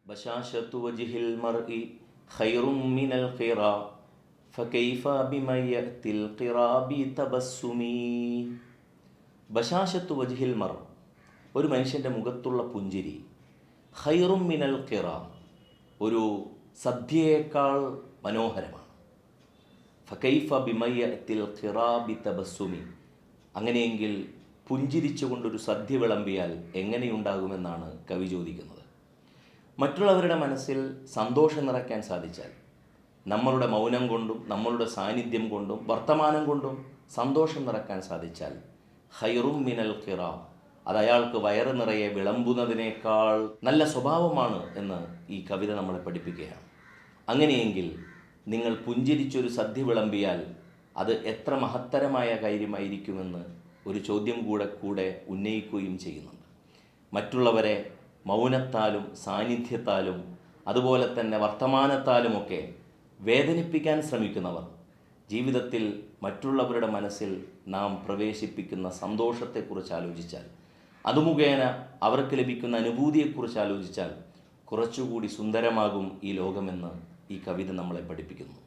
ബശാശത്തു വജ്ഹിൽ മർഇ ഖൈറും മിനൽ ഖിറാ ഫകൈഫ ബിമൻ യഅതിൽ ഖിറാ ബിതബസ്സുമി. ബശാശത്തു വജ്ഹിൽ മർ, ഒരു മനുഷ്യൻ്റെ മുഖത്തുള്ള പുഞ്ചിരി, ഖൈറും മിനൽ ഖിറാ, ഒരു സദ്യയേക്കാൾ മനോഹരമാണ്. ഫകൈഫ ബിമൻ യഅതിൽ ഖിറാ ബിതബസ്സുമി, അങ്ങനെയെങ്കിൽ പുഞ്ചിരിച്ചുകൊണ്ടൊരു സദ്യ വിളമ്പിയാൽ എങ്ങനെയുണ്ടാകുമെന്നാണ് കവി ചോദിക്കുന്നത്. മറ്റുള്ളവരുടെ മനസ്സിൽ സന്തോഷം നിറയ്ക്കാൻ സാധിച്ചാൽ, നമ്മളുടെ മൗനം കൊണ്ടും നമ്മളുടെ സാന്നിധ്യം കൊണ്ടും വർത്തമാനം കൊണ്ടും സന്തോഷം നിറയ്ക്കാൻ സാധിച്ചാൽ ഖൈറും മിനൽ ഖിറാ, അത് അയാൾക്ക് വയറ് നിറയെ വിളമ്പുന്നതിനേക്കാൾ നല്ല സ്വഭാവമാണ് എന്ന് ഈ കവിത നമ്മളെ പഠിപ്പിക്കുകയാണ്. അങ്ങനെയെങ്കിൽ നിങ്ങൾ പുഞ്ചിരിച്ചൊരു സദ്യ വിളമ്പിയാൽ അത് എത്ര മഹത്തരമായ കാര്യമായിരിക്കുമെന്ന് ഒരു ചോദ്യം കൂടെ ഉന്നയിക്കുകയും ചെയ്യുന്നുണ്ട്. മറ്റുള്ളവരെ മൗനത്താലും സാന്നിധ്യത്താലും അതുപോലെ തന്നെ വർത്തമാനത്താലുമൊക്കെ വേദനിപ്പിക്കാൻ ശ്രമിക്കുന്നവർ, ജീവിതത്തിൽ മറ്റുള്ളവരുടെ മനസ്സിൽ നാം പ്രവേശിപ്പിക്കുന്ന സന്തോഷത്തെക്കുറിച്ച് ആലോചിച്ചാൽ, അതുമുഖേന അവർക്ക് ലഭിക്കുന്ന അനുഭൂതിയെക്കുറിച്ച് ആലോചിച്ചാൽ കുറച്ചുകൂടി സുന്ദരമാകും ഈ ലോകമെന്ന് ഈ കവിത നമ്മളെ പഠിപ്പിക്കുന്നു.